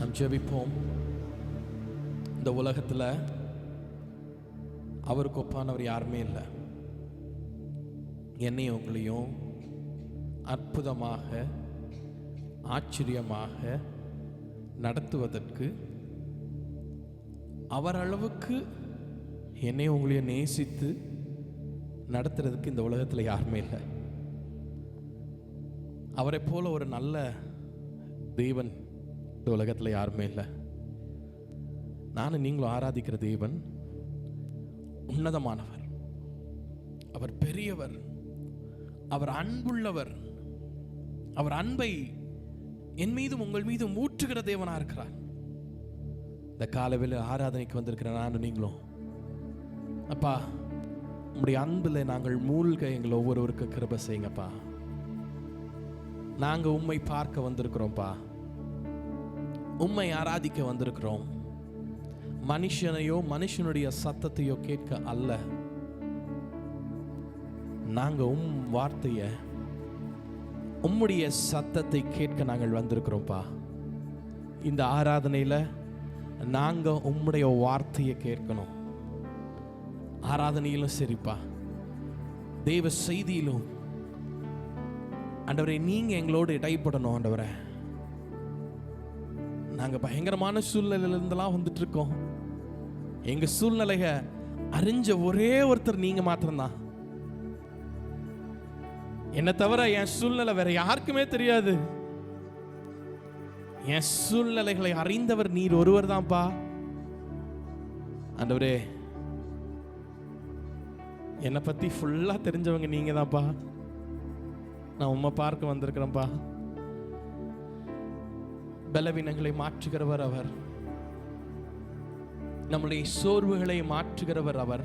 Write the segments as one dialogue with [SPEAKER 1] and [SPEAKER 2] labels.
[SPEAKER 1] நாம் ஜெபிப்போம். இந்த உலகத்தில் அவருக்கு ஒப்பானவர் யாருமே இல்லை. என்னையும் உங்களையும் அற்புதமாக ஆச்சரியமாக நடத்துவதற்கு அவர் அளவுக்கு என்னையும் உங்களையும் நேசித்து நடத்துறதுக்கு இந்த உலகத்தில் யாருமே இல்லை. அவரை போல ஒரு நல்ல தேவன் இந்த உலகத்தில் யாருமே இல்லை. நானும் நீங்களும் ஆராதிக்கிற தேவன் உன்னதமானவர், அவர் பெரியவர், அவர் அன்புள்ளவர், அவர் அன்பை என் மீதும் உங்கள் மீதும் ஊற்றுகிற தேவனா இருக்கிறார். இந்த காலவேளை ஆராதனைக்கு வந்திருக்கிற நானும் நீங்களும் அப்பா உம்முடைய அன்புல நாங்கள் மூழ்க எங்களை ஒவ்வொருவருக்கு கிருபை செய்யுங்கப்பா. நாங்க உம்மை பார்க்க வந்திருக்கிறோம்ப்பா, உம்மை ஆராதிக்க வந்திருக்கிறோம். மனுஷனையோ மனுஷனுடைய சத்தத்தையோ கேட்க அல்ல. நாங்க வார்த்தைய உம்முடைய சத்தத்தை கேட்க நாங்கள் வந்திருக்கிறோம்ப்பா. இந்த ஆராதனையில நாங்க உம்முடைய வார்த்தையை கேட்கணும். ஆராதனையிலும் சரிப்பா, தேவ செய்தியிலும் ஆண்டவரே நீங்க எங்களோடு இடைப்படணும். ஆண்டவரே நாங்க பயங்கரமான சூழ்நிலையில இருந்தெல்லாம் வந்துட்டு இருக்கோம். எங்க சூழ்நிலைய அறிஞ்ச ஒரே ஒருத்தர் நீங்க மாத்திரம்தான். என்ன தவிர என் சூழ்நிலை வேற யாருக்குமே தெரியாது. என் சூழ்நிலைகளை அறிந்தவர் நீர் ஒருவர் தான்ப்பா. ஆண்டவரே என்னை பத்தி ஃபுல்லா தெரிஞ்சவங்க நீங்க தான்ப்பா. நான் உம்மை பார்க்க வந்திருக்கிறேன்ப்பா. பலவீனங்களை மாற்றுகிறவர் அவர், நம்முடைய சோர்வுகளை மாற்றுகிறவர் அவர்,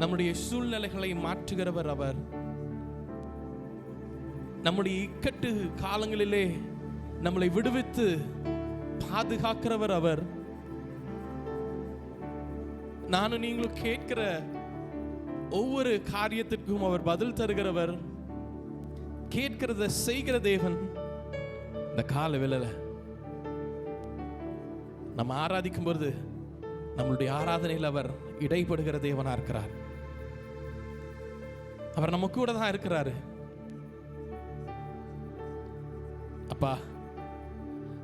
[SPEAKER 1] நம்முடைய சூழ்நிலைகளை மாற்றுகிறவர் அவர், நம்முடைய இக்கட்டு காலங்களிலே நம்மளை விடுவித்து பாதுகாக்கிறவர் அவர். நானும் நீங்களும் கேட்கிற ஒவ்வொரு காரியத்திற்கும் அவர் பதில் தருகிறவர், கேட்கிறத செய்கிற தேவன். இந்த கால வேளையில நம்ம ஆராதிக்கும் பொழுது நம்மளுடைய ஆராதனையில் அவர் இடைப்படுகிற தேவனா இருக்கிறார். அவர் நம்ம கூட தான் இருக்கிறாரு. அப்பா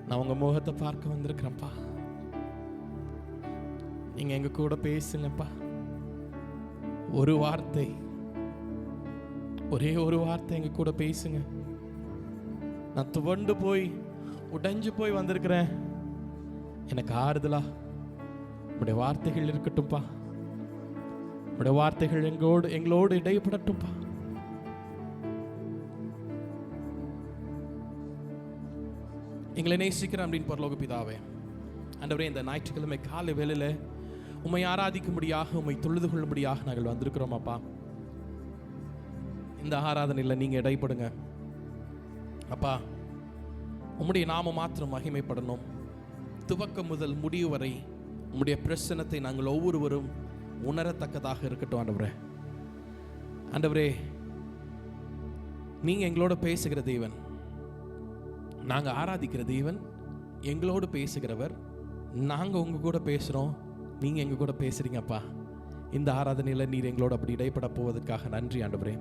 [SPEAKER 1] நான் உங்க முகத்தை பார்க்க வந்திருக்கிறேன்ப்பா. நீங்க எங்க கூட பேசுங்கப்பா. ஒரு வார்த்தை, ஒரே ஒரு வார்த்தை எங்க கூட பேசுங்க. நான் துவண்டு போய் உடைஞ்சு போய் வந்திருக்கிறேன். எனக்கு ஆறுதலா உடைய வார்த்தைகள் இருக்கட்டும்பா. உடைய வார்த்தைகள் எங்களோடு இடைப்படட்டும்பா. எங்களை நேசிக்கிறேன் அப்படின்னு பரலோக பிதாவே, ஆண்டவரே இந்த ஞாயிற்றுக்கிழமை காலை வேளையில உம்மை ஆராதிக்கும்படியாக, உம்மை தொழுது கொள்ளும்படியாக நாங்கள் வந்திருக்கிறோம் அப்பா. இந்த ஆராதனையில் நீங்க இடைப்படுங்க அப்பா. உம்முடைய நாம மாத்திரம் மகிமைப்படணும். துவக்கம் முதல் முடிவு வரை உம்முடைய பிரசன்னத்தை நாங்கள் ஒவ்வொருவரும் உணரத்தக்கதாக இருக்கட்டும் ஆண்டவரே. ஆண்டவரே நீங்க எங்களோட பேசுகிற தேவன், நாங்க ஆராதிக்கிற தேவன் எங்களோடு பேசுகிறவர். நாங்க உங்க கூட பேசுறோம், நீங்க எங்க கூட பேசுறீங்கப்பா. இந்த ஆராதனையில் நீர் எங்களோட அப்படி இடைப்பட போவதற்காக நன்றி ஆண்டவரே.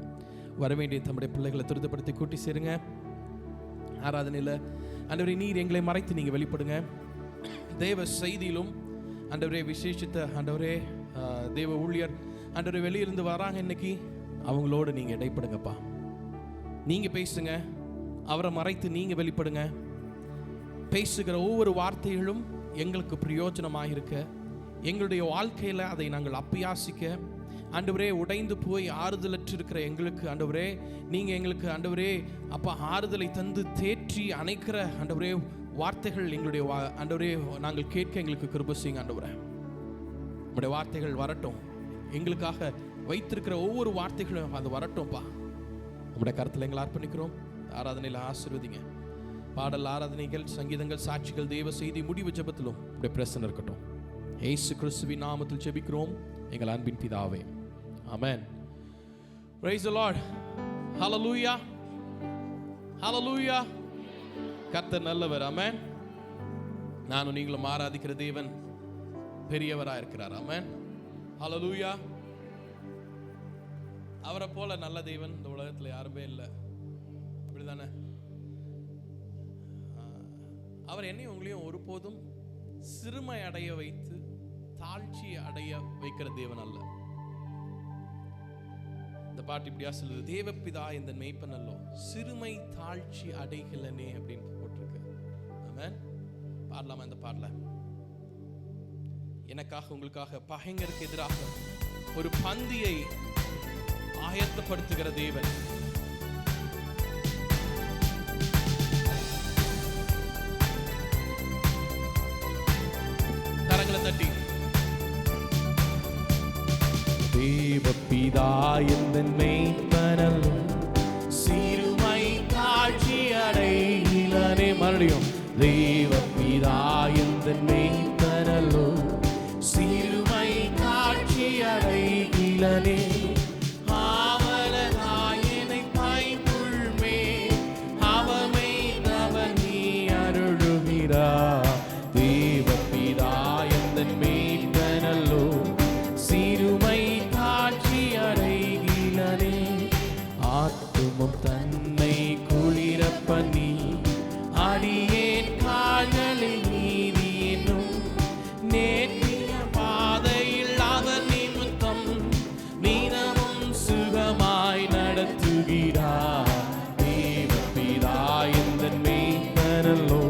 [SPEAKER 1] வரவேண்டிய தம்முடைய பிள்ளைகளை துரிதப்படுத்தி கூட்டி சேருங்க ஆராதனையில். ஆண்டவரே நீர் எங்களை மறைத்து நீங்க வெளிப்படுங்க. தேவ செய்தியிலும் ஆண்டவரே விசேஷித்த ஆண்டவரே தேவ ஊழியர் ஆண்டவரே வெளியிருந்து வராங்க இன்னைக்கு, அவங்களோடு நீங்க இடைப்படுங்கப்பா. நீங்க பேசுங்க, அவரை மறைத்து நீங்க வெளிப்படுங்க. பேசுகிற ஒவ்வொரு வார்த்தைகளும் எங்களுக்கு பிரயோஜனமாக இருக்க, எங்களுடைய வாழ்க்கையில அதை நாங்கள் அப்பியாசிக்க, ஆண்டவரே உடைந்து போய் ஆறுதலற்று இருக்கிற எங்களுக்கு ஆண்டவரே நீங்க எங்களுக்கு ஆண்டவரே அப்பா ஆறுதலை தந்து தேற்றி அணைக்கிற ஆண்டவரே வார்த்தைகள் எங்களுடைய ஆண்டவரே நாங்கள் கேட்க எங்களுக்கு கிருபை செய்யுங்க ஆண்டவரே. உங்களுடைய வார்த்தைகள் வரட்டும், எங்களுக்காக வைத்திருக்கிற ஒவ்வொரு வார்த்தைகளும் அது வரட்டும்ப்பா. உங்களுடைய கருத்தில் எங்களை அர்ப்பணிக்கிறோம். ஆராதனையில் ஆசீர்வதிங்க. பாடல், ஆராதனைகள், சங்கீதங்கள், சாட்சிகள், தேவ செய்தி, முடிவு ஜெபத்திலும் உங்களுடைய பிரசன்னம் இருக்கட்டும். இயேசு கிறிஸ்துவின் நாமத்தில் ஜெபிக்கிறோம் எங்கள் அன்பின் பிதாவே, ஆமென். Praise the Lord. Hallelujah. Hallelujah. கர்த்தர் நல்லவர். ஆமென். நானும் நீங்களும் ஆராதிக்கிற தேவன் பெரியவராக இருக்கிறார். ஆமென். ஹல்லேலூயா. அவரை போல நல்ல தேவன் இந்த உலகத்தில் யாருமே இல்லை. அப்படிதானே? அவர் என்னையும் உங்களையும் ஒருபோதும் சிறுமை அடைய வைத்து தாழ்ச்சி அடைய வைக்கிற தேவன் அல்ல. இந்த பாட்டு இப்படியா சொல்லுது, தேவப்பிதா இந்த மெய்ப்பன் அல்லோ சிறுமை தாழ்ச்சி அடைகளனே அப்படின்னு போட்டிருக்கு. ஆமென். பாடலாமா இந்த பாடல? எனக்காக உங்களுக்காக பகைஞருக்கு எதிராக ஒரு பந்தியை ஆயத்தப்படுத்துகிற தேவன். கரங்களை தட்டி, தேவப்பிதா எந்தன் மெய்ப்பனல்லோ சிறுமை தாழ்ச்சி அடைகளனே. மறுபடியும், தேவப்பிதா எந்தன் மெய்ப்பனல்லோ சிறுமை தாழ்ச்சி அடைகளனே. ஆவலனாயனை பைம்புள்மே அவமை தவன் நீ அருளுகிறார். தேவப்பிதா எந்தன் மெய்ப்பனல்லோ சிறுமை தாழ்ச்சி அடைகளனே. ஆத்துமம் தன்னை குளிர பண்ணி அடியேன் கால்களில் நீதி என்னும் நேற்றிய பாதையில் அவர் நிமித்தம் நீனமும் சுகமாய் நடத்துகிறார். தேவப்பிதா எந்தன் மெய்ப்பனல்லோ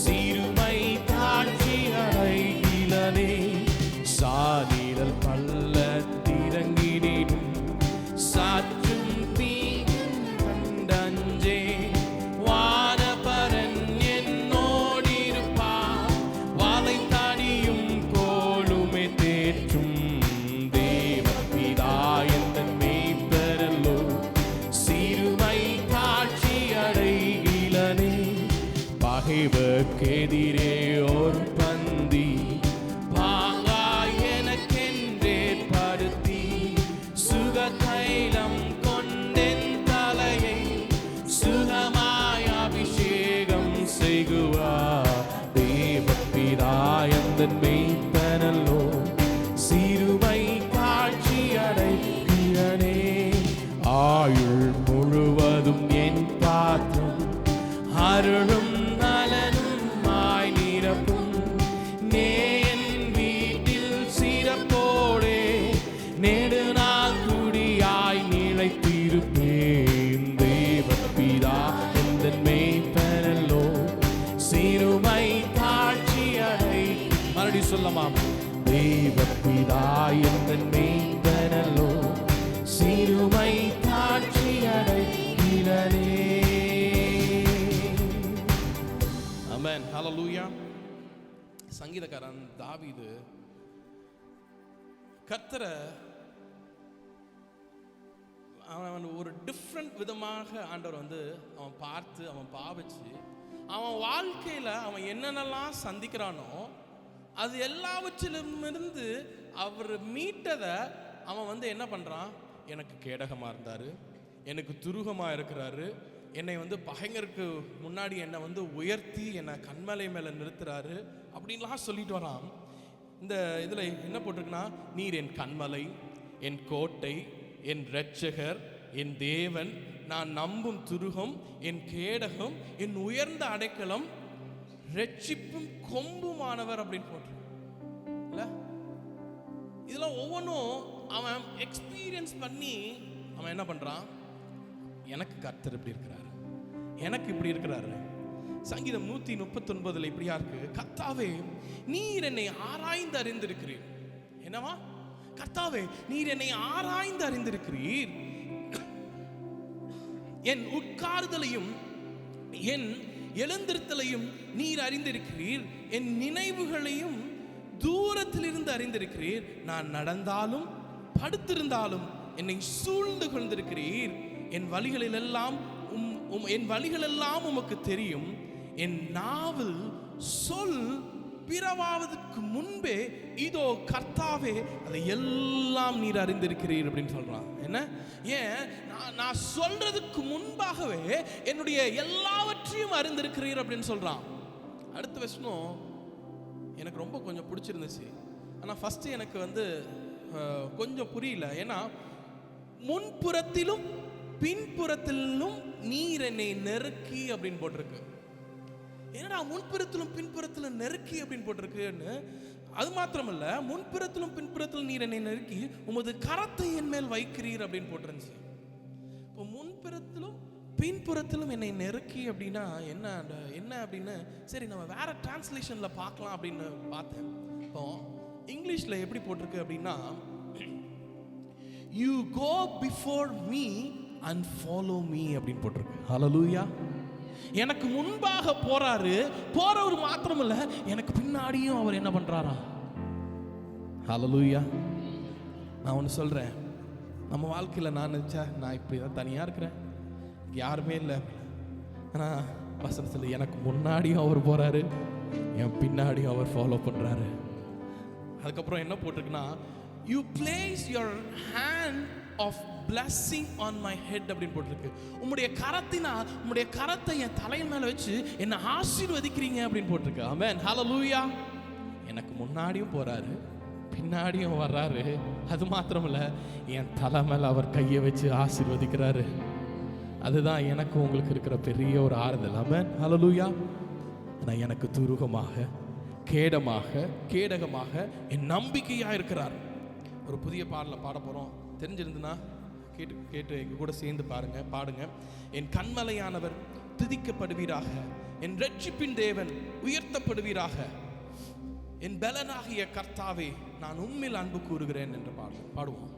[SPEAKER 1] சிறுமை தாழ்ச்சி அடைகளனே. சானிரல் பள்ளத்திறங்கிடினும் சாற்றும் தீங்கும் கண்டஞ்சே. வானபரன் என்னோடிருப்பார் வாதை தாடியும் கோலுமே தேற்றும். தேவப்பிதா எந்தன் மெய்ப்பனல்லோ சிறுமை தாழ்ச்சி அடைகளனே. பகைவர்க்கெதிரே ஒரு பந்தி பாங்காய் எனக்கென்றே படுத்தி சுகதைலம் கொண்டென் தலையை சுகமாய் அபிஷேகம் செய்குவார். தேவப்பிதா எந்தன் மெய்ப்பனல்லோ சிறுமை தாழ்ச்சி அடைகளனே. ஆயுள் முழுவதும் என் பாத்திரம் அருளும் நலனுமாய் நிரப்பும். நேயன் வீட்டில் சிறப்போடே நெடுநாள் குடியாய் நிலைத்திருப்பேன். தேவப்பிதா எந்தன் மெய்ப்பனல்லோ சிறுமை தாழ்ச்சி அடை. மறுபடி சொல்லமாம், தேவப்பிதா எந்தன் மெய்ப்பனல்லோ சிறுமை தாழ்ச்சி அடைகளனே. ஆமென். ஹல்லேலூயா. சங்கீதக்காரன் தாவீது கர்த்தரை அவன் ஒரு டிஃப்ரெண்ட் விதமாக ஆண்டவர் அவன் பார்த்து அவன் பாவிச்சு அவன் வாழ்க்கையில் அவன் என்னென்னலாம் சந்திக்கிறானோ அது எல்லாவற்றிலுமிருந்து அவர் மீட்டதை அவன் என்ன பண்ணுறான்? எனக்கு கேடகமாக இருந்தார், எனக்கு துருகமாக இருக்கிறாரு, என்னை பகைஞருக்கு முன்னாடி என்னை உயர்த்தி என்னை கண்மலை மேலே நிறுத்துறாரு அப்படின்லாம் சொல்லிட்டு வரான். இந்த இதில் என்ன போட்டிருக்குன்னா, நீர் என் கண்மலை, என் கோட்டை, என் இரட்சகர், என் தேவன், நான் நம்பும் துருகம், என் கேடகம், என் உயர்ந்த அடைக்கலம், ரட்சிப்பும் கொம்புமானவர் அப்படின்னு போட்டிருக்கு. இல்லை, இதெல்லாம் ஒவ்வொன்றும் அவன் எக்ஸ்பீரியன்ஸ் பண்ணி அவன் என்ன பண்ணுறான்? எனக்கு கர்த்தர் இப்படி இருக்கிறாரு, எனக்கு இப்படி இருக்கிறாரு. சங்கீதம் 139 இப்படியா இருக்கு, கர்த்தாவே நீர் என்னை ஆராய்ந்து அறிந்திருக்கிறீர். என்னவா? கர்த்தாவே நீர் என்னை ஆராய்ந்து அறிந்திருக்கிறீர், என் உட்கார்தலையும் என் எழுந்திருத்தலையும் நீர் அறிந்திருக்கிறீர், என் நினைவுகளையும் தூரத்திலிருந்து அறிந்திருக்கிறீர். நான் நடந்தாலும் படுத்திருந்தாலும் என்னை சூழ்ந்து கொண்டிருக்கிறீர். என் வழிகளெல்லாம் உமக்கு தெரியும். என் நாவில் சொல் பிறவாவதற்கு முன்பே இதோ கர்த்தாவே அதை எல்லாம் நீர் அறிந்திருக்கிறீர் அப்படின்னு சொல்றான். என்ன ஏன் நான் சொல்றதுக்கு முன்பாகவே என்னுடைய எல்லாவற்றையும் அறிந்திருக்கிறீர் அப்படின்னு சொல்றான். அடுத்த வசனம் எனக்கு ரொம்ப கொஞ்சம் பிடிச்சிருந்துச்சு. ஆனால் ஃபர்ஸ்ட் எனக்கு கொஞ்சம் புரியல. ஏன்னா முன்புறத்திலும் பின்புறத்திலும் நீர் என்னை நெருக்கி அப்படின்னு போட்டிருக்கு. என்னடா முன்புறத்திலும் பின்புறத்திலும் நெருக்கி அப்படின்னு போட்டிருக்குன்னு. அது மாத்திரமல்ல, முன்புறத்திலும் பின்புறத்திலும் நீர் என்னை நெருக்கி உமது கரத்தை என் மேல் வைக்கிறீர் அப்படின்னு போட்டிருந்துச்சு. இப்போ முன்புறத்திலும் பின்புறத்திலும் என்னை நெருக்கி அப்படின்னா என்ன அப்படின்னு சரி நம்ம வேற டிரான்ஸ்லேஷன்ல பார்க்கலாம் அப்படின்னு பார்த்தேன். இப்போ இங்கிலீஷ்ல எப்படி போட்டிருக்கு அப்படின்னா, you go before me and follow me அப்படின்னு போட்டிருக்கு. ஹல்லேலூயா. எனக்கு முன்பாக போறவர் மாத்திரமல்ல, எனக்கு பின்னாடியும் அவர் என்ன பண்றாரா? ஹல்லேலூயா. நான் ஒன்று சொல்றேன், நம்ம வாழ்க்கையில் நான் இப்படி தான் தனியா இருக்கிறேன், யாருமே இல்லை. ஆனா வசனத்தில் எனக்கு முன்னாடியும் அவர் போறாரு, என் பின்னாடியும் அவர் ஃபாலோ பண்றாரு. அதுக்கப்புறம் என்ன போட்டிருக்குன்னா, you place your hand of blessing on my head அப்படின்னு போட்டிருக்கு. உம்முடைய கரத்தை என் தலையின் மேல வச்சு என்ன ஆசீர்வதிக்கிறீங்க அப்படின்னு போட்டிருக்கு. ஆமென், ஹல்லேலூயா. எனக்கு முன்னாடியும் போறாரு, பின்னாடியும் வர்றாரு. அது மாத்திரமல்ல, என் தலை மேல அவர் கையை வச்சு ஆசீர்வதிக்கிறாரு. அதுதான் எனக்கு உங்களுக்கு இருக்கிற பெரிய ஒரு ஆறுதல். ஆமென், ஹல்லேலூயா. நான் எனக்கு துருகமாக கேடகமாக என் நம்பிக்கையா இருக்கிறார். ஒரு புதிய பாடல பாட போறோம். தெரிஞ்சிருந்துன்னா கேட்டு எங்க கூட சேர்ந்து பாடுங்க. என் கண்மலையானவர் துதிக்கப்படுவீராக, என் இரட்சிப்பின் தேவன் உயர்த்தப்படுவீராக, என் பலனாகிய கர்த்தாவே நான் உம்மில் அன்பு கூறுகிறேன் என்று பாடுவோம்.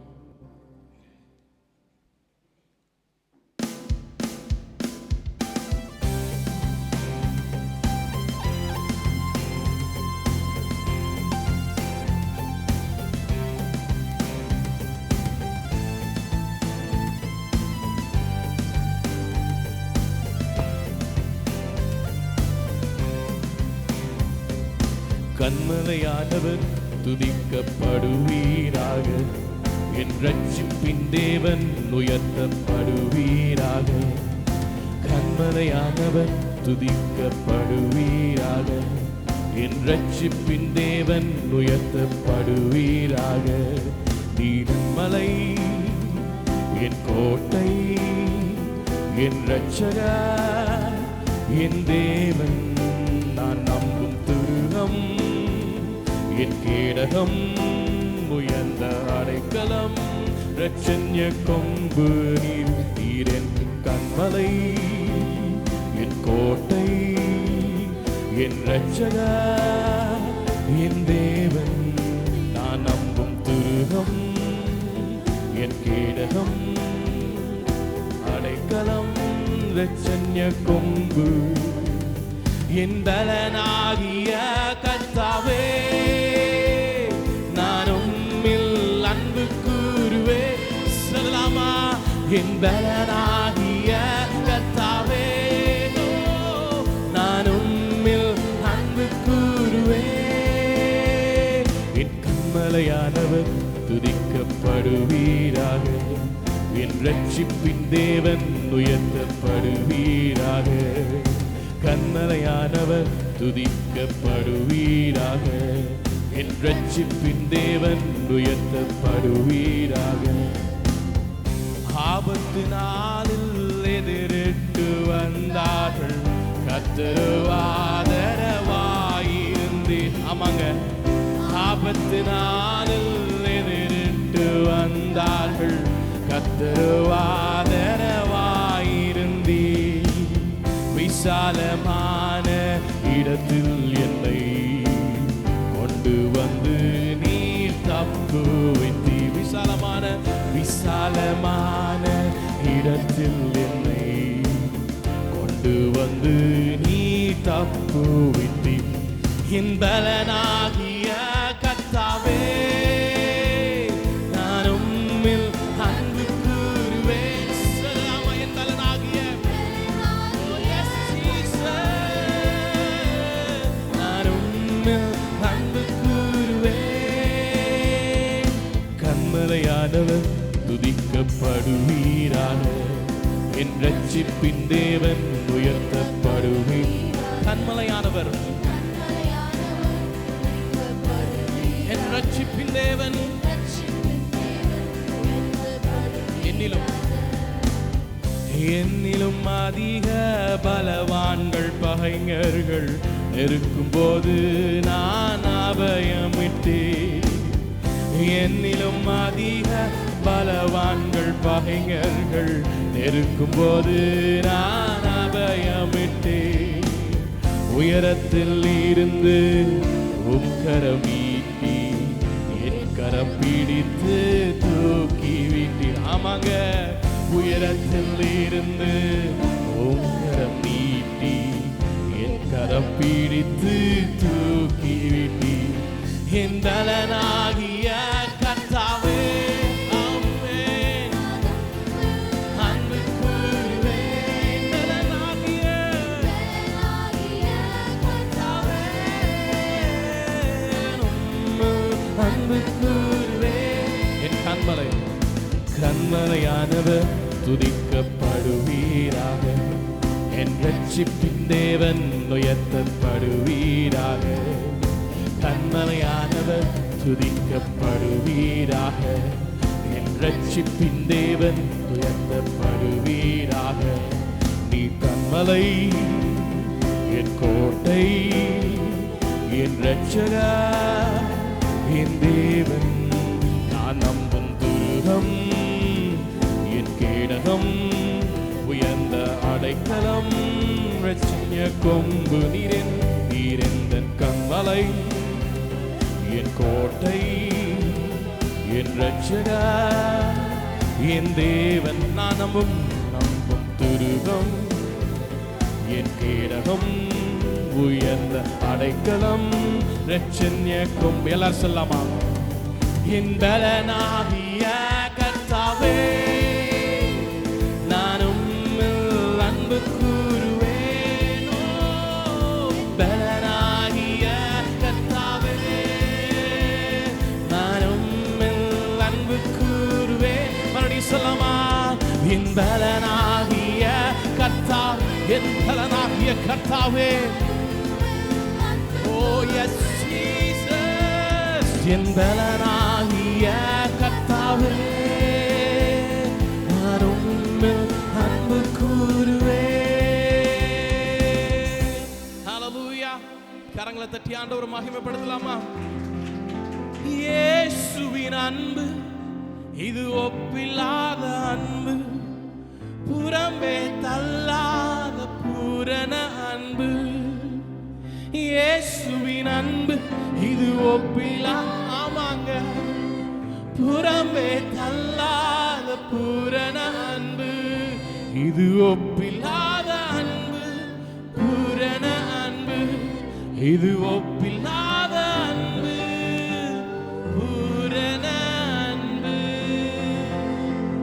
[SPEAKER 2] கண்மலையானவர் துதிக்கப்படுவீராக, என் இரட்சிப்பின் தேவன் உயர்த்தப்படுவீராக. கண்மலையானவர் துதிக்கப்படுவீராக, என் இரட்சிப்பின் தேவன் உயர்த்தப்படுவீராக. நீர்மலை என் கோட்டை, என் இரட்சகர், என் தேவன், நான் நம்பும் துருகம், என் கேடகம், உயர்ந்த அடைக்கலம், இரட்சண்ய கொம்பு நீர் என் கண்மலை, என் கோட்டை, என் இரட்சகர், என் தேவன், நான் நம்பும் துருகம், என் கேடகம், அடைக்கலம், இரட்சண்ய கொம்பு, என் பலனாகிய கர்த்தாவே நான் உம்மில் அன்பு கூறுவேன். சொல்லலாமா? என் பலனாகிய கர்த்தாவே நான் உம்மில் அன்பு கூறுவேன். என் கண்மலையானவர் துதிக்கப்படுவீராக, என் இரட்சிப்பின் தேவன் உயர்த்தப்படுவீராக. கண்மலையானவர் துதிக்கப்படுவீராக, என் இரட்சிப்பின் தேவன் உயர்த்தப்படுவீராக. ஆபத்து நாளில் எதிரிட்டு வந்தார்கள், கர்த்தர் ஆதரவாயிருந்தீர். ஆமாங்க, ஆபத்து நாளில் எதிரிட்டு வந்தார்கள், கர்த்தர் ஆதரவாயிருந்தீர். விசாலமான இடத்தில் என்னை கொண்டு வந்து நீர் தப்பு வைத்தி. விசாலமான இடத்தில் என்னை கொண்டு வந்து நீர் தப்பு வைத்தி. என் பலனாகிய கர்த்தாவே நான் உம்மில் அன்பு கூறுவேன். என் பலனாகிய நான் உம்மில் துதிக்கப்படுவீராக. என் ரட்சிப்பின் தேவன் உயர்த்தப்படுவீர்.
[SPEAKER 1] கன்மலையானவர் என் ரட்சிப்பின் தேவன்.
[SPEAKER 2] என்னிலும் அதிக பலவான்கள் பகைஞர்கள் நெருக்கும் போது நான் அபயமிட்டேன். என்னிலும் அதிக பலவான்கள் பகைஞர்கள் நெருக்கும் போது நான் அபயமிட்டேன். உயரத்தில் இருந்து உம் கரம் நீட்டி என் கரம் பிடித்து தூக்கி விட்டீர். ஆமாங்க, உயரத்தில் இருந்து உம் கரம் நீட்டி என் கரம் பிடித்து தூக்கி விட்டீர். என் பலனாகிய கர்த்தாவே, ஆமென். அன்பு கூறுவேன், பலனாகிய கர்த்தாவே, அன்பு கூறுவேன். என் கன்மலையானவர் துதிக்கப்படுவீராக. என் ரட்சிப்பின் தேவன் உயர்த்தப்படுவீராக. கன்மலையானவர் துதிக்கப்படுவீராக. என் ரட்சிப்பின் தேவன் உயர்த்தப்படுவீராக. நீ கன்மலை, என் கோட்டை, என் ரட்சகர், என் தேவன், நான் நம்பும் துருகம், என் கேடகம், உயர்ந்த அடைக்கலம், ரட்சிய கொம்பு நீரெந்தன் கன்மலை, என் கோட்டை, என் ரட்சகர், என் தேவன், நான் நம்பும் துருகம், என் கேடகம், உயர்ந்த அடைக்கலம், ரட்சன்ய கொம்பு. எல்லாரும் சொல்லாமா? என் பலனாகிய கர்த்தாவே, நான் உம்மில் அன்பு கூறுவேனோ. பலனாகிய கர்த்தாவே, நான் உம்மில் அன்பு கூறுவேன். மறுபடியும் சொல்லாமா? என் பலனாகிய கர்த்தா, என் பலனாகிய கர்த்தாவே. Oh yes Jesus, என் பலனாகிய கர்த்தாவே, நான் உம்மில் அன்பு கூறுவேன். ஹல்லேலூயா. கரங்களை தட்டி ஆண்டவரை மகிமைப்படுத்தலாமா? இயேசுவின் அன்பு இது ஒப்பில்லாத அன்பு, புறம்பே தள்ளாத பூரண அன்பு. இயேசுவின் அன்பு இது ஒப்பிலா, ஆமாங்க, புறம்பே தள்ளாத பூரண அன்பு. இது ஒப்பில்லாத அன்பு, பூரண அன்பு. இது ஒப்பில்லாத அன்பு, பூரண அன்பு.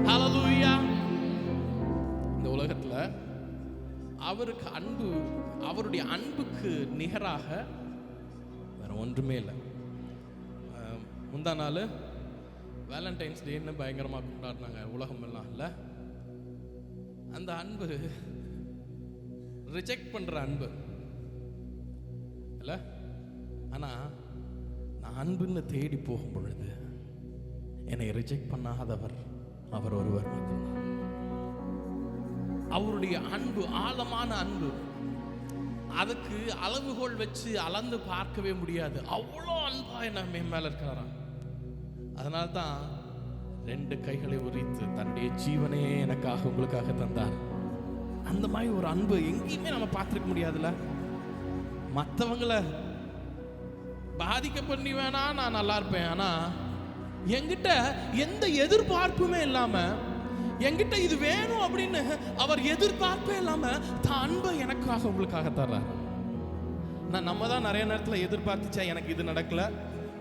[SPEAKER 2] ஹல்லேலூயா. இந்த உலகத்துல அவருக்கு அன்பு, அவருடைய அன்புக்கு நிகராக வேற ஒன்றுமே இல்லை. முந்தா நாள் வேலண்டைன்ஸ் டேன்னு பயங்கரமாக கொண்டாடினாங்க உலகம் எல்லாம். இல்லை, அந்த அன்பு ரிஜெக்ட் பண்ற அன்பு இல்லை. ஆனா நான் அன்புன்னு தேடி போகும் பொழுது என்னை ரிஜெக்ட் பண்ணாதவர் அவர் ஒருவர் மட்டும்தான். அவருடைய அன்பு ஆழமான அன்பு, அதுக்கு அளவுகோல் வச்சு அளந்து பார்க்கவே முடியாது. அவ்வளோ அன்பா என்ன மேல இருக்கிறாராம். அதனால தான் 2 கைகளை உரித்து தன்னுடைய ஜீவனே எனக்காக உங்களுக்காக தந்தார். அந்த மாதிரி ஒரு அன்பு எங்கேயுமே நம்ம பார்த்துருக்க முடியாதுல்ல. மற்றவங்களை பாதிக்க பண்ணி வேணா நான் நல்லா இருப்பேன், ஆனா என்கிட்ட எந்த எதிர்பார்ப்புமே இல்லாம, என்கிட்ட இது வேணும் அப்படின்னு அவர் எதிர்பார்ப்பே இல்லாம தான் அன்பை எனக்காக உங்களுக்காக தர்றார். நம்ம தான் நிறைய நேரத்தில் எதிர்பார்த்துச்சா, எனக்கு இது நடக்கல,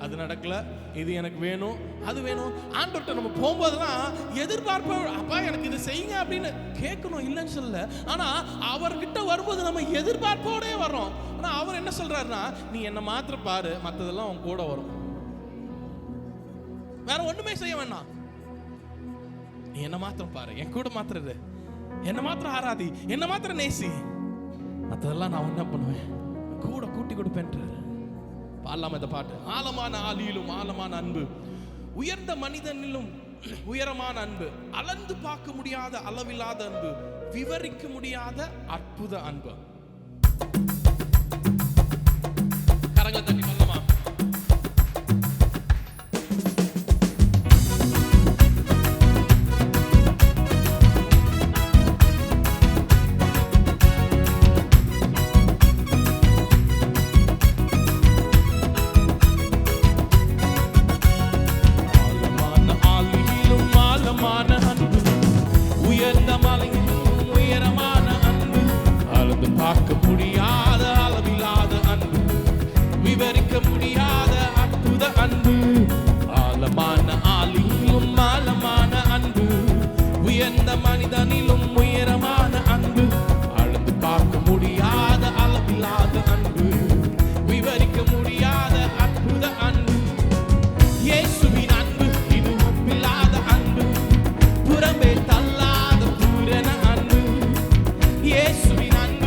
[SPEAKER 2] அது நடக்கல, இது எனக்கு வேணும், அது வேணும். ஆண்டவர்கிட்ட நம்ம போகும்போதுதான் எதிர்பார்ப்ப, அப்பா எனக்கு இது செய்யுங்க அப்படின்னு கேட்கணும், இல்லைன்னு சொல்லல. ஆனா அவர்கிட்ட வரும்போது நம்ம எதிர்பார்ப்போடே வர்றோம். ஆனா அவர் என்ன சொல்றாருன்னா, நீ என்ன மாத்திர பாரு, மற்றதெல்லாம் உன் கூட வரும், வேற ஒண்ணுமே செய்ய வேண்டாம். நீ என்ன மாத்திரம் பாரு, என் கூட மாத்திரம் இரு, என்ன மாத்திரம் ஆராதி, என்ன மாத்திரம் நேசி, மற்றதெல்லாம் நான் என்ன பண்ணுவேன், கூட கூட்டி கொடுப்பேன்றாரு. பாடலாமா இந்த பாட்டு? ஆழமான ஆளியிலும் ஆழமான அன்பு, உயர்ந்த மனிதனிலும் உயரமான அன்பு, அளந்து பார்க்க முடியாத அளவில்லாத அன்பு, விவரிக்க முடியாத அற்புத அன்பு. கரங்களை தட்டி சொல்லமா? பார்க்க முடியாத அளவில்லாத அன்பு, விவரிக்க முடியாத அற்புத அன்பு, ஆழமான ஆளியிலும் ஆழமான அன்பு, உயர்ந்த மனிதனிலும் உயரமான அன்பு, அளந்து பார்க்க முடியாத அளவில்லாத அன்பு, விவரிக்க முடியாத அற்புத அன்பு. இயேசுவின் அன்பு இது ஒப்பில்லாத அன்பு, புறம்பே தள்ளாத பூரண அன்பு. இயேசுவின் அன்பு,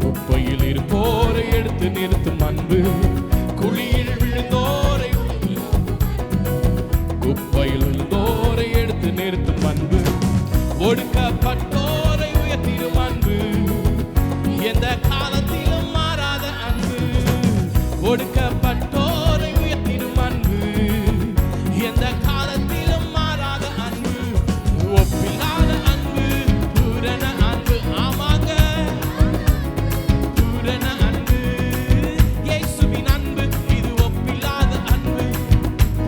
[SPEAKER 2] குப்பையில் இருப்போரை எடுத்து நிறுத்தும் அன்பு, குழியில் விழுந்தோரை, குப்பையில் விழுந்தோரை எடுத்து நிறுத்தும் அன்பு, ஒடுக்கப்பட்டோரை உயர்த்திடும் அன்பு, எந்த காலத்திலும் மாறாத அன்பு, ஒடுக்கப்பட்டோரை உயர்த்திடும் அன்பு, எந்த காலத்திலும் மாறாத அன்பு, ஒப்பில்லாத அன்பு, பூரண அன்பு. ஆமாங்க, பூரண அன்பு. இயேசுவின் அன்பு இது ஒப்பில்லாத அன்பு,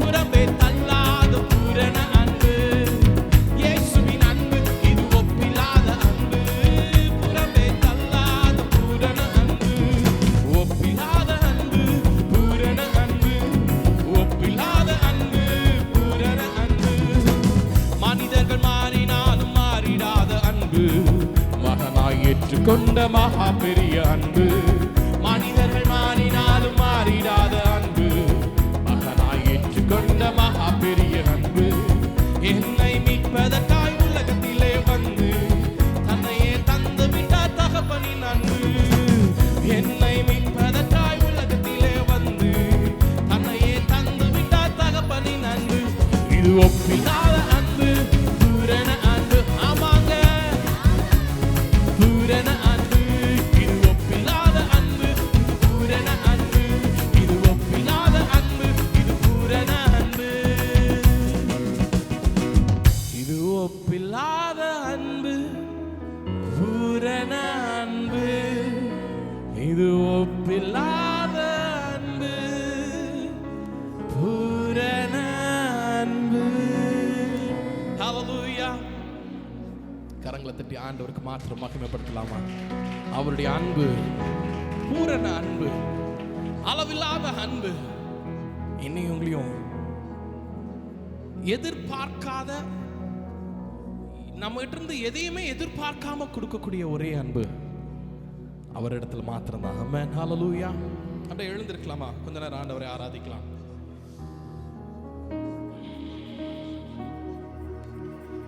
[SPEAKER 2] புறம்பே தள்ளாத பூரண அன்பு. இயேசுவின் அன்பு இது ஒப்பில்லாத அன்பு, புறம்பே தள்ளாத பூரண அன்பு, ஒப்பில்லாத அன்பு, பூரண அன்பு, ஒப்பில்லாத அன்பு, பூரண அன்பு. மனிதர்கள் மாறினாலும் மாறிடாத அன்பு, மகனாய் ஏற்றுக்கொண்ட மகா பெரிய அன்பு. மனிதர்கள் மாறினாலும் மாறிடாத அன்பு, மகனாய் ஏற்றுக்கொண்ட மகா பெரிய அன்பு. என்னை மீட்பதற்காய் உலகத்திலே வந்து தன்னையே தந்து விட்டார் தகப்பனின் அன்பு. என்னை மீட்பதற்காய் உலகத்திலே வந்து தன்னையே தந்து விட்டார் தகப்பனின் அன்பு. இது ஒப்பில்லாத அன்பு, பூரண அன்பு. ஆமாங்க, பூரண அன்பு. இது ஒப்பில்லாத அன்பு, பூரண அன்பு. இது ஒப்பில்லாத அன்பு, இது பூரண அன்பு. இது ஒப்பில்லாத அன்பு, பூரண அன்பு. இது ஒப்பில்லாத அன்பு, பூரண அன்பு. ஹல்லேலூயா. கரங்களை தட்டி ஆண்டவருக்கு மாத்திரம் மகிமைப்படுத்தலாமா? அவருடைய அன்பு பூரண அன்பு, அளவில்லாத அன்பு. என்னையும் உங்களையும் எதிர்பார்க்காத, நம்ம கிட்ட இருந்து எதையுமே எதிர்பார்க்காம கொடுக்கக்கூடிய ஒரே அன்பு அவரிடத்துல மாத்திரம்தான். ஆமென், ஹல்லேலூயா. அப்படியே எழுந்திருக்கலாமா? கொஞ்ச நேரம் ஆண்டவரை ஆராதிக்கலாம்.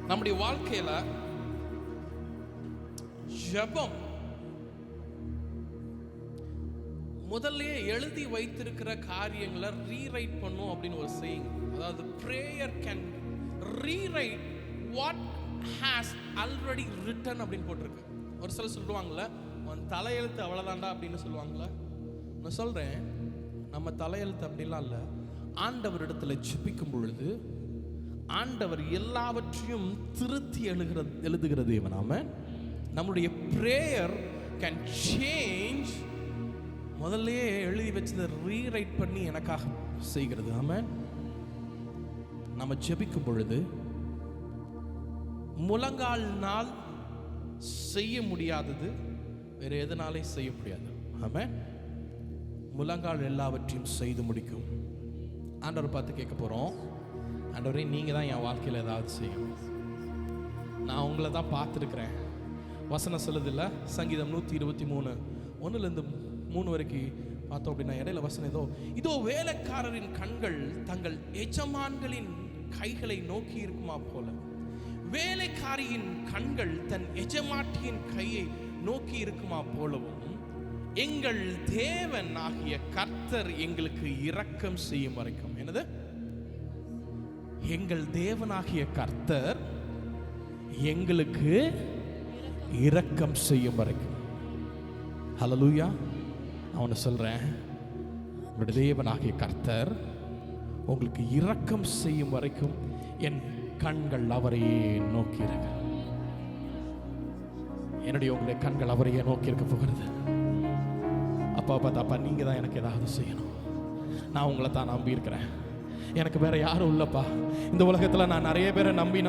[SPEAKER 2] நம்முடைய வாழ்க்கையில ஜெபம் முதல்ல எழுதி வைத்திருக்கிற காரியங்களை ரீரைட் பண்ணும் அப்படின்னு ஒரு சேயிங். அதாவது prayer can rewrite what has already written அப்படின்னு போட்டிருக்கு. ஒரு சில சொல்லுவாங்கல்ல, உன் தலையெழுத்து அவ்வளவுதான்டா அப்படின்னு சொல்லுவாங்கல்ல. நான் சொல்றேன், நம்ம தலையெழுத்து அப்படிலாம் இல்லை. ஆண்டவரிடத்துல ஜெபிக்கும் பொழுது ஆண்டவர் எல்லாவற்றையும் திருத்தி எழுதுகிற தேவன். ஆமென். நம்முடைய prayer can change, முதல்லயே எழுதி வச்சதை ரீரைட் பண்ணி எனக்காக செய்கிறது. ஆமென். நம்ம ஜெபிக்கும் பொழுது முழங்கால்னால் செய்ய முடியாதது வேற எதனாலே செய்ய முடியாது. ஆமென். முழங்கால் எல்லாவற்றையும் செய்து முடிக்கும். ஆண்டவர் பார்த்து கேட்க போறோம், ஆண்டவரே நீங்கள் தான் என் வாழ்க்கையில் ஏதாவது செய்யணும். நான் உங்களை தான் பார்த்துருக்குறேன். வசனம் சொல்லுதில்ல, சங்கீதம் 123 1லேருந்து 3 வரைக்கும் பார்த்தோம் அப்படின்னா, இடையில வசனம் இதோ வேலைக்காரரின் கண்கள் தங்கள் எஜமான்களின் கைகளை நோக்கி இருக்குமா போல, வேலைக்காரியின் கண்கள் தன் எஜமாட்டியின் கையை நோக்கி இருக்குமா போலவும், எங்கள் தேவன் ஆகிய கர்த்தர் எங்களுக்கு இரக்கம் செய்யும் வரைக்கும். என்னது? எங்கள் தேவனாகிய கர்த்தர் எங்களுக்கு இரக்கம் செய்யும் வரைக்கும். ஹல்லேலூயா. அவனை சொல்றேன், உங்களுடைய தேவனாகிய கர்த்தர் உங்களுக்கு இரக்கம் செய்யும் வரைக்கும் என் கண்கள் அவரையே நோக்கி இருக்க. என்னுடைய உங்களுடைய கண்கள் அவரையே நோக்கி இருக்க போகிறது. அப்பா பார்த்தாப்பா, நீங்க தான் எனக்கு ஏதாவது செய்யணும். நான் உங்களை தான் நம்பி இருக்கிறேன். எனக்கு வேற யாரும் இல்லப்பா. இந்த உலகத்துல நான் நிறைய பேரை நம்பி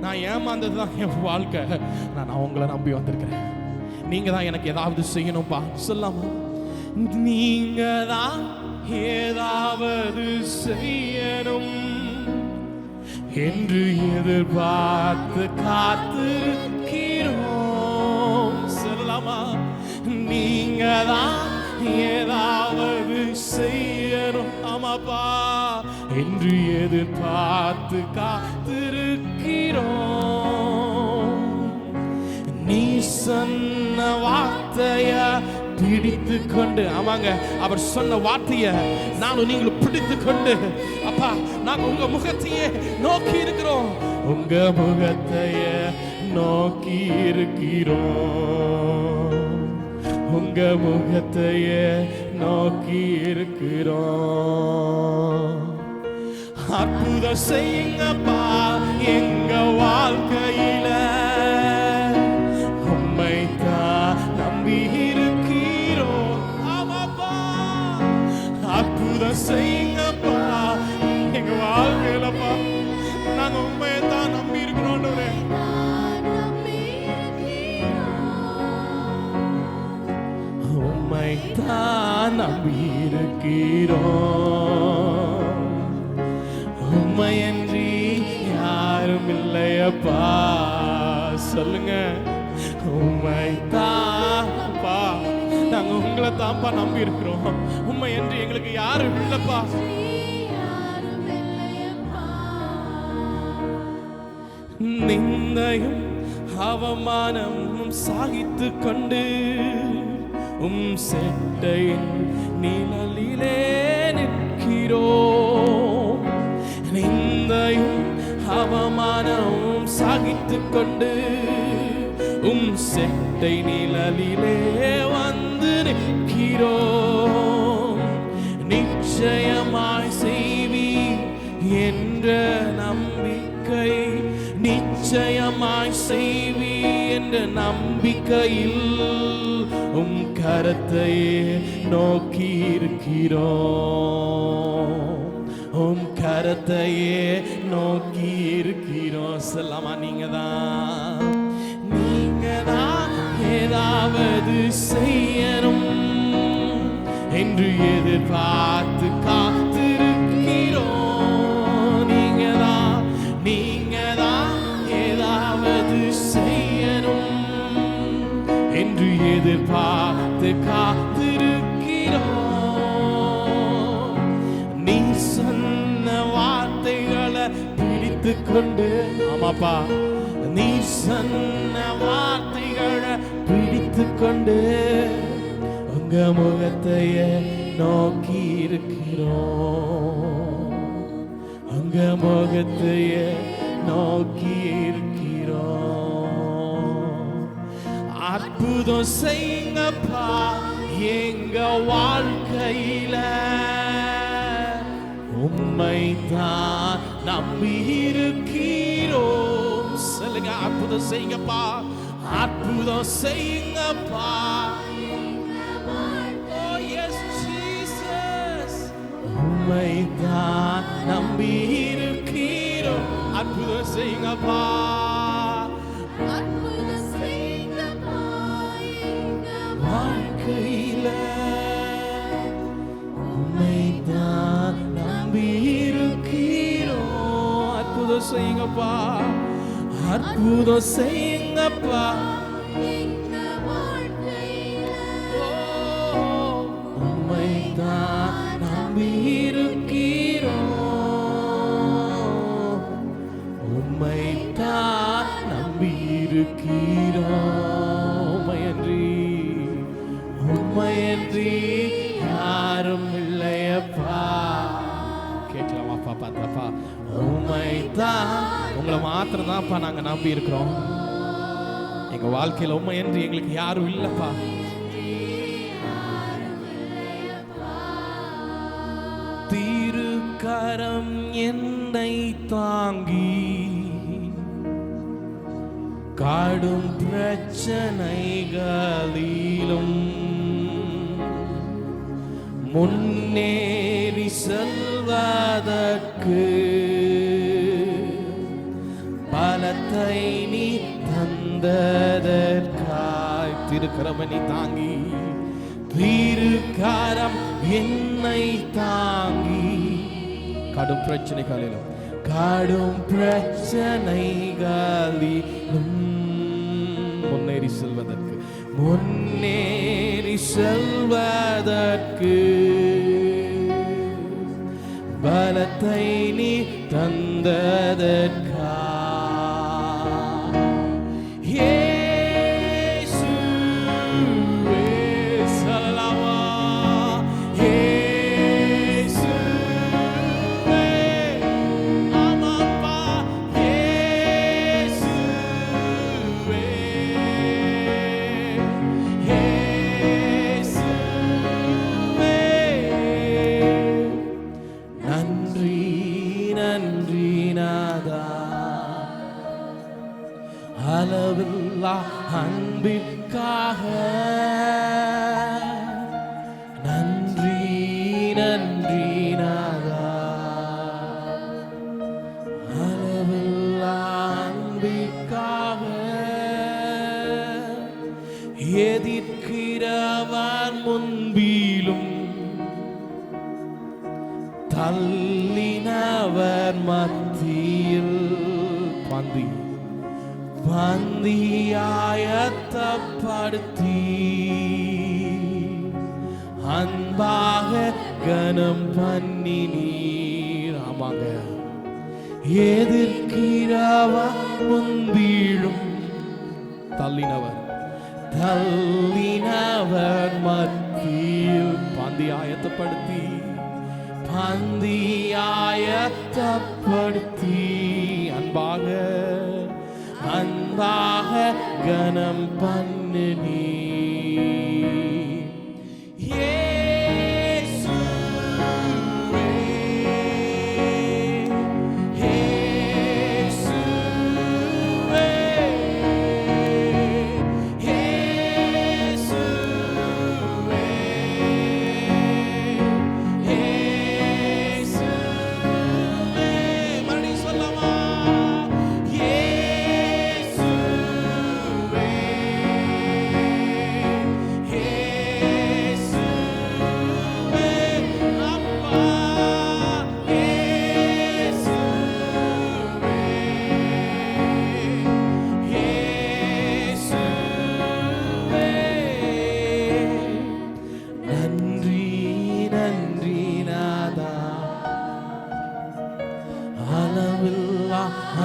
[SPEAKER 2] நான் ஏமாந்தது தான் என் வாழ்க்கை. நான் உங்களை நம்பி வந்திருக்கிறேன். நீங்க தான் எனக்கு ஏதாவது செய்யணும்ப்பா. சொல்லாம, நீங்க தான் ஏதாவது செய்யணும் என்று எதிர்பார்த்து காத்திருக்கிறோம். சொல்லலாமா? நீங்க தான் ஏதாவது செய்யணும், ஆமாப்பா, என்று எதிர்பார்த்து காத்திருக்கிறோம். நீ சொன்ன வார்த்தைய பிடித்து கொண்டு, ஆமாங்க, அவர் சொன்ன வார்த்தைய நானும் நீங்களும் பிடித்து கொண்டு, அப்பா, நாங்க உங்க முகத்தையே நோக்கி இருக்கிறோம். உங்க முகத்தைய நோக்கி இருக்கிறோம். உங்க முகத்தைய நோக்கி இருக்கிறோம். அற்புதம் செய்யுங்கப்பா எங்க வாழ்க்கையில, உம்மைத்தான் நம்பி இருக்கிறோம். ஆமாப்பா, அற்புதம் செய்யுங்கப்பா எங்க வாழ்க்கையிலப்பா. நாங்க உண்மையத்தான் நம்பி இருக்கிறோம். உம்மைத்தான் நம்பி இருக்கிறோம். உம்மையன்றி யாரும் இல்லையப்பா. சொல்லுங்க, உம்மைத்தான்ப்பா, நாங்க உங்களை தான்ப்பா நம்பி இருக்கிறோம். உம்மையன்றி எங்களுக்கு யாரும் இல்லப்பா. நிந்தையும் அவமானமும் சாகித்து கொண்டு செட்டையின் நிழலிலே நிற்கிறோம். நிந்தையும் அவமானமும் சாகித்து கொண்டு செட்டை நிழலிலே வந்து நிற்கிறோம். நிச்சயமாய் செய்வி என்ற நம்பிக்கை, நிச்சயமாய் செய்வி என்ற நம்பிக்கையில் கரத்தையே நோக்கி இருக்கிறோம். கரத்தையே நோக்கி இருக்கிறோம். சொல்லாமா? நீங்க தான் ஏதாவது செய்யணும் என்று எதிர்பார்த்து காத்திருக்கிறோம். நீங்க தான் ஏதாவது செய்யணும் என்று எதிர்பார்த்து காத்திருக்கிறோம். நீ சொன்ன வார்த்தைகளை பிடித்து கொண்டு, ஆமாப்பா, நீ சொன்ன வார்த்தைகளை பிடித்து கொண்டு உங்க முகத்தைய நோக்கி இருக்கிறோம். உங்க முகத்தைய நோக்கி இருக்கிறோம். அற்புதம் செய்யுங்கப்பா எங்க வாழ்க்கையில, உம்மைத்தான் நம்பி இருக்கிறோம். சொல்லுங்க, அற்புதம் செய்யுங்கப்பா, அற்புதம் செய்யுங்கப்பா. Oh yes Jesus, உம்மைத்தான் நம்பி இருக்கிறோம். அற்புதம் செய்யுங்கப்பா, அற்புதம் செய்யுங்கப்பா எங்க வாழ்க்கையில, உம்மைத்தான் நம்பி இருக்கிறோம்.
[SPEAKER 1] செய்யுங்கப்பா, அற்புதம் செய்யுங்கப்பா. உம்மைத்தான் நம்பி இருக்கிறோம், உம்மைத்தான் நம்பி இருக்கிறோம். உம்மையன்றி யாரும் இல்லையப்பா. கேட்கலாமாப்பா? பார்த்தாப்பா, உம்மைத்தான், உங்களை மாத்திரம் தான்ப்பா நாங்க நம்பி இருக்கிறோம். எங்க வாழ்க்கையில உம்மையன்றி எங்களுக்கு யாரும் இல்லப்பா. திருக்கரம் என்னை தாங்கி காடும் பிரச்சனைகளிலும் முன்னேறி செல்வதற்கு பலத்தை நீ தந்ததற்காய். திருக்கரம் என்னை தாங்கி, திருக்கரம் என்னை தாங்கி கடும் பிரச்சனைகளிலும், கடும் பிரச்சனைகளிலும் முன்னேறி செல்வதற்கு, முன்னேறி செல்வதற்கு பலத்தை நீ தந்ததற்கா. அளவில்லா அன்பிற்காக நன்றி, நன்றி நாதா. அளவில்லா அன்பிற்காக எதிர்க்கிறவர் முன்பிலும் தள்ளினவர் மத்தியில் பந்தியாயத்தப்படுத்தி அன்பாக கனம் பண்ணி நீர். ஆமாங்க, எதிர்க்கிறவர் முன்பிலும் தள்ளினவர் மத்தியில் பந்தியாயத்தப்படுத்தி அன்பாக கனம் பண்ணு நீ.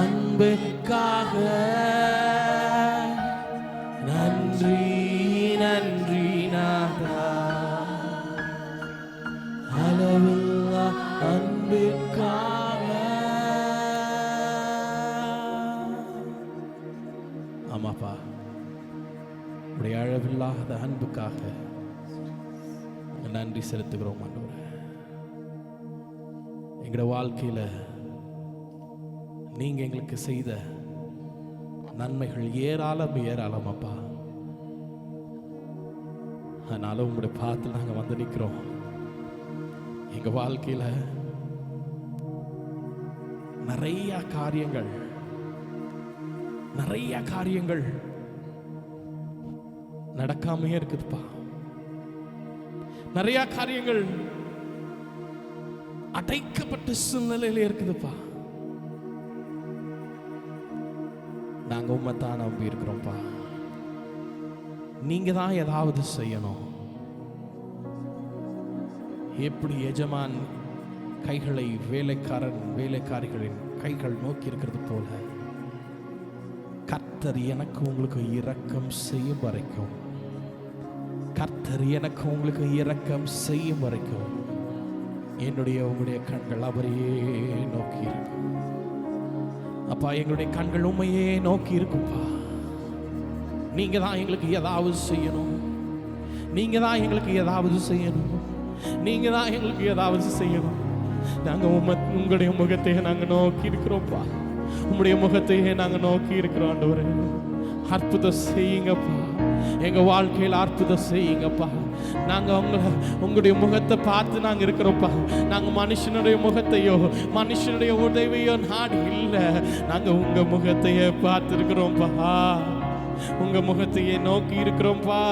[SPEAKER 1] அன்புக்காக நன்றி, நன்றி நாதா. அளவில்லா அன்புக்காக. ஆமாப்பா, உடைய அளவில்லாத அன்புக்காக நன்றி செலுத்துகிறோம் ஆண்டவரே. எங்களோட வாழ்க்கையில நீங்க எங்களுக்கு செய்த நன்மைகள் ஏராளம் ஏராளம் அப்பா. அதனால உங்களுடைய பாத்தில் நாங்க வந்து நிற்கிறோம். எங்க வாழ்க்கையில நிறைய காரியங்கள் நடக்காமையே இருக்குதுப்பா. நிறைய காரியங்கள் அடைக்கப்பட்ட சூழ்நிலையில இருக்குதுப்பா. நாங்க உம்மைத்தான் நம்பி இருக்கிறோம்ப்பா. நீங்க தான் ஏதாவது செய்யணும். எப்படி எஜமான் கைகளை வேலைக்காரிகளின் கைகள் நோக்கி இருக்கிறது போல கர்த்தர் எனக்கு உங்களுக்கு இரக்கம் செய்யும் வரைக்கும், கர்த்தர் எனக்கு உங்களுக்கு இரக்கம் செய்யும் வரைக்கும் உங்களுடைய கண்கள் அவரையே நோக்கி இருக்கும். அப்பா, எங்களுடைய கண்கள் உண்மையே நோக்கி இருக்கும்பா. நீங்க தான் எங்களுக்கு ஏதாவது செய்யணும். நீங்க தான் எங்களுக்கு ஏதாவது செய்யணும். நீங்க தான் எங்களுக்கு ஏதாவது செய்யணும். நாங்க உங்களுடைய முகத்தையே நாங்க நோக்கி இருக்கிறோம்ப்பா. உங்களுடைய முகத்தையே நாங்க நோக்கி இருக்கிறோம். ஆண்டவரே, அற்புதம் செய்யுங்கப்பா. எங்க வாழ்க்கையில் அற்புதம் செய்யுங்கப்பா. நாங்க உங்களுடைய முகத்தை பார்த்து நாங்க இருக்கிறோம்ப்பா. நாங்க மனுஷனுடைய முகத்தையோ மனுஷனுடைய உதவியோ நாடு இல்லை. நாங்க உங்க முகத்தையே பார்த்து இருக்கிறோம்ப்பா. உங்க முகத்தையே நோக்கி இருக்கிறோம்ப்பா.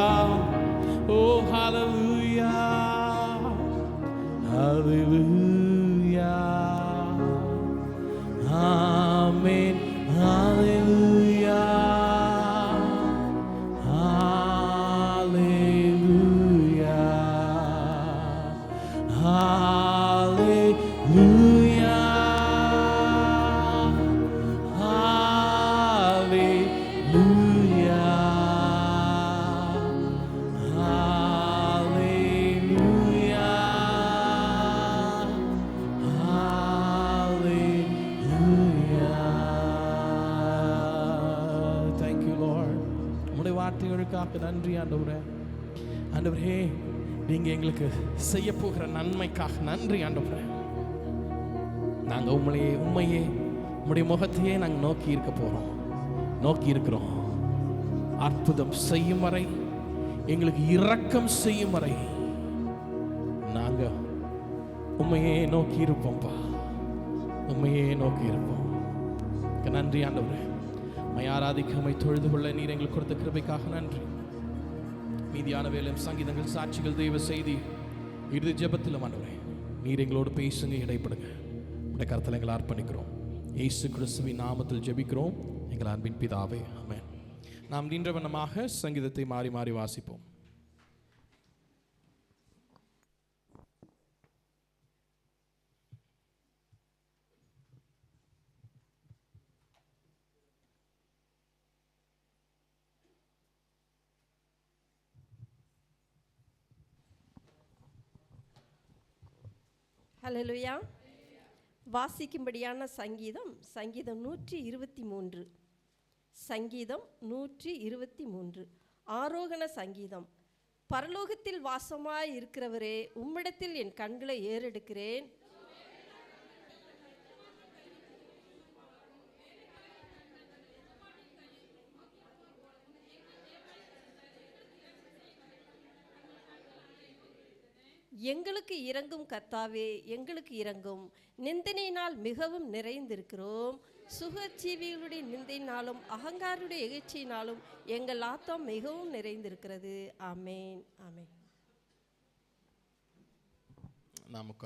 [SPEAKER 1] ஓ ஹல்லேலூயா, ஹல்லேலூயா, ஆமென், ஹல்லேலூயா, ஹல்லேலூயா, ஹல்லேலூயா, ஹல்லேலூயா, ஹல்லேலூயா, ஹல்லேலூயா. Thank you Lord. உம்முடைய வார்த்தைகளுக்காக நன்றி ஆண்டவரே. ஆண்டவரே, நீங்க எங்களுக்கு செய்ய போகிற நன்மைக்காக நன்றி ஆண்டவரே. நாங்க உம்மையே உம்முடைய முகத்தையே நாங்க நோக்கி இருக்க போறோம், நோக்கி இருக்கிறோம். அற்புதம் செய்யும் வரை, எங்களுக்கு இரக்கம் செய்யும் வரை நாங்க உம்மையே நோக்கி இருப்போம்ப்பா. உம்மையே நோக்கி இருப்போம். நன்றி ஆண்டவரே. உம்மை ஆராதிக்க, உம்மை தொழுது கொள்ள நீர் எங்களுக்கு கொடுத்த கிருபைக்காக நன்றி. மீதியான வேலையும் சங்கீதங்கள், சாட்சிகள், தெய்வ செய்தி, இறுதி ஜெபத்தில் ஆண்டவரே நீர் எங்களோடு பேசுங்க, இடைப்படுங்க. உடைய கருத்தில் எங்களை அர்ப்பணிக்கிறோம். இயேசு கிறிஸ்துவின் நாமத்தில் ஜெபிக்கிறோம் எங்கள் அன்பின் பிதாவே, ஆமென். நாம் நின்றவனமாக சங்கீதத்தை மாறி மாறி வாசிப்போம்.
[SPEAKER 3] ஹல்லேலூயா. வாசிக்கும்படியான சங்கீதம் 123. சங்கீதம் 123 ஆரோகண சங்கீதம். பரலோகத்தில் வாசமாய் இருக்கிறவரே, உம்மிடத்தில் என் கண்களை ஏறெடுக்கிறேன். எங்களுக்கு இரங்கும் கர்த்தாவே, எங்களுக்கு இரங்கும். நிந்தனையினால் மிகவும் நிறைந்திருக்கிறோம். சுகஜீவிகளுடைய நிந்தையினாலும் அகங்காருடைய இகழ்ச்சியினாலும் எங்கள் ஆத்தம் மிகவும் நிறைந்திருக்கிறது. ஆமென், ஆமென்.
[SPEAKER 2] நாம் உட்கார